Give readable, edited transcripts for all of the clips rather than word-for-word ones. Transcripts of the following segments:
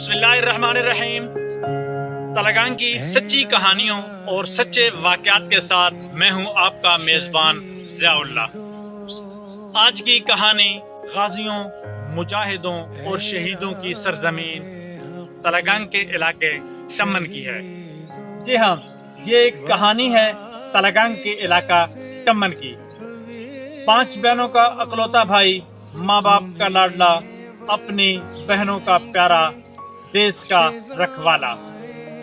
बिस्मिल्लाहिर्रहमानिर्रहीम। तलगांग की सच्ची कहानियों और सच्चे वाक़यात के साथ मैं हूं आपका मेज़बान ज़ियाउल्लाह। आज की कहानी गाजियों, मुजाहिदों और शहीदों की सरजमीन तलगांग के इलाके टम्मन की है। जी हाँ, ये एक कहानी है तलगांग के इलाका टम्मन की। 5 बहनों का अकलौता भाई, माँ बाप का लाडला, अपनी बहनों का प्यारा, देश का रखवाला।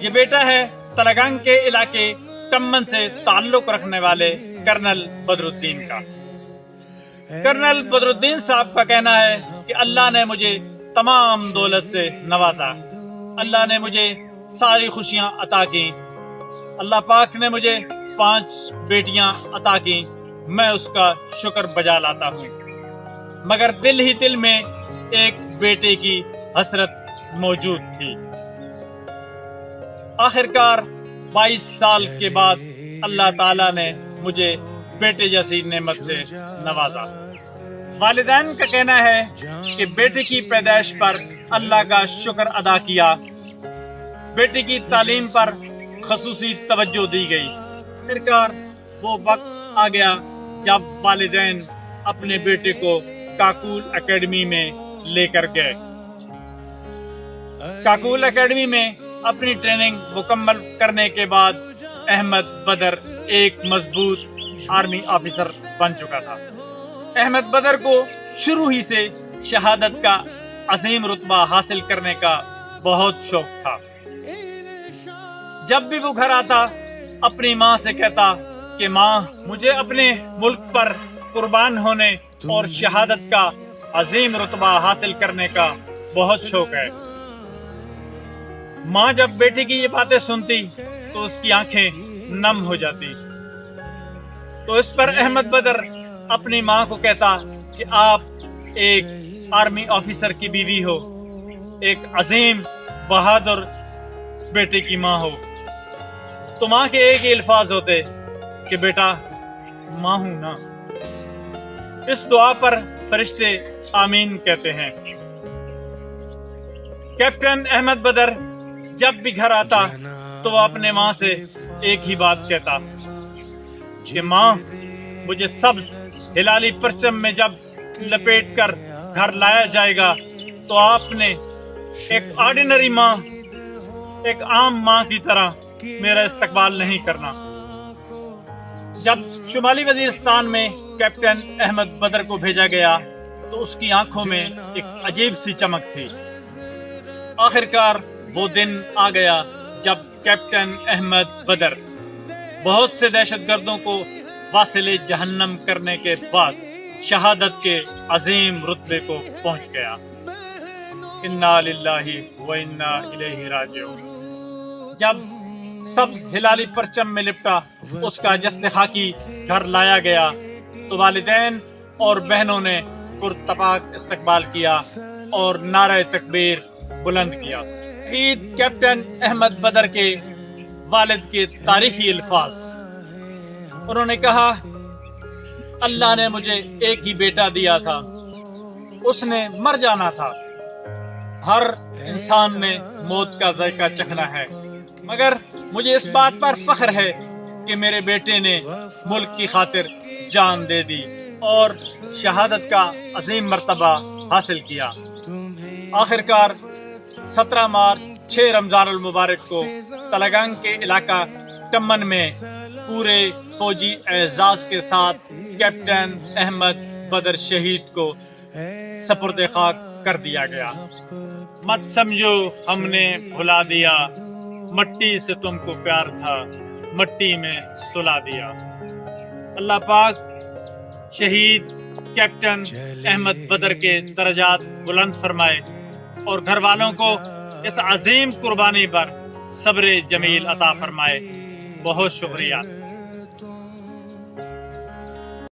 ये बेटा है तलगांग के इलाके टम्मन से ताल्लुक रखने वाले कर्नल बदरुद्दीन का। कर्नल बदरुद्दीन साहब का कहना है कि अल्लाह ने मुझे तमाम दौलत से नवाजा, अल्लाह ने मुझे सारी खुशियां अता की, अल्लाह पाक ने मुझे 5 बेटियां अता की। मैं उसका शुक्र बजा लाता हूँ, मगर दिल ही दिल में एक बेटे की हसरत मौजूद थी। आखिरकार 22 साल के बाद अल्लाह ताला ने मुझे बेटे जैसी नेमत से नवाजा। वालिदैन का कहना है कि बेटे की पैदाइश पर अल्लाह का शुक्र अदा किया, बेटे की तालीम पर खसूसी तवज्जो दी गई। आखिरकार वो वक्त आ गया जब वालिदैन अपने बेटे को काकूल एकेडमी में लेकर गए। काकूल एकेडमी में अपनी ट्रेनिंग मुकम्मल करने के बाद अहमद बदर एक मजबूत आर्मी ऑफिसर बन चुका था। अहमद बदर को शुरू ही से शहादत का अजीम रुतबा हासिल करने का बहुत शौक था। जब भी वो घर आता अपनी माँ से कहता कि माँ, मुझे अपने मुल्क पर कुर्बान होने और शहादत का अजीम रुतबा हासिल करने का बहुत शौक है। माँ जब बेटे की ये बातें सुनती तो उसकी आंखें नम हो जाती। तो इस पर अहमद बदर अपनी माँ को कहता कि आप एक आर्मी ऑफिसर की बीवी हो, एक अजीम बहादुर बेटे की माँ हो। तो माँ के एक ही अल्फाज होते कि बेटा, माँ हूं ना। इस दुआ पर फरिश्ते आमीन कहते हैं। कैप्टन अहमद बदर जब भी घर आता तो वह अपने माँ से एक ही बात कहता कि माँ, मुझे सब्ज हिलाली परचम में जब लपेट कर घर लाया जाएगा तो आपने एक ऑर्डिनरी माँ, एक आम माँ की तरह मेरा इस्तकबाल नहीं करना। जब शुमाली वजीरिस्तान में कैप्टन अहमद बदर को भेजा गया तो उसकी आंखों में एक अजीब सी चमक थी। आखिरकार वो दिन आ गया जब कैप्टन अहमद बदर बहुत से दहशतगर्दों को वासिले जहन्नम करने के बाद शहादत के अजीम रुतबे को पहुंच गया। इन्ना लिल्लाहि व इन्ना इलैहि राजिऊन। जब सब हिलाली परचम में लिपटा उसका जश्न खाकी घर लाया गया तो वालिदैन और बहनों ने पुरतपाक इस्तकबाल किया और नारे तकबीर बुलंद किया। ईद कैप्टन अहमद बदर के वालिद के तारीखी अल्फाज, उन्होंने कहा, अल्लाह ने मुझे एक ही बेटा दिया था, उसने मर जाना था। हर इंसान ने मौत का जायका चखना है, मगर मुझे इस बात पर फख्र है कि मेरे बेटे ने मुल्क की खातिर जान दे दी और शहादत का अजीम मर्तबा हासिल किया। आखिरकार 17 मार्च 6 रमजान अल मुबारक को तलगांग के इलाका टम्मन में पूरे फौजी एजाज के साथ कैप्टन अहमद बदर शहीद को सपुर्द खाक कर दिया गया। मत समझो हमने भुला दिया, मट्टी से तुमको प्यार था, मट्टी में सुला दिया। अल्लाह पाक शहीद कैप्टन अहमद बदर के दर्जात बुलंद फरमाए और घर वालों को इस अजीम कुर्बानी पर सब्र जमील अता फरमाए। बहुत शुक्रिया।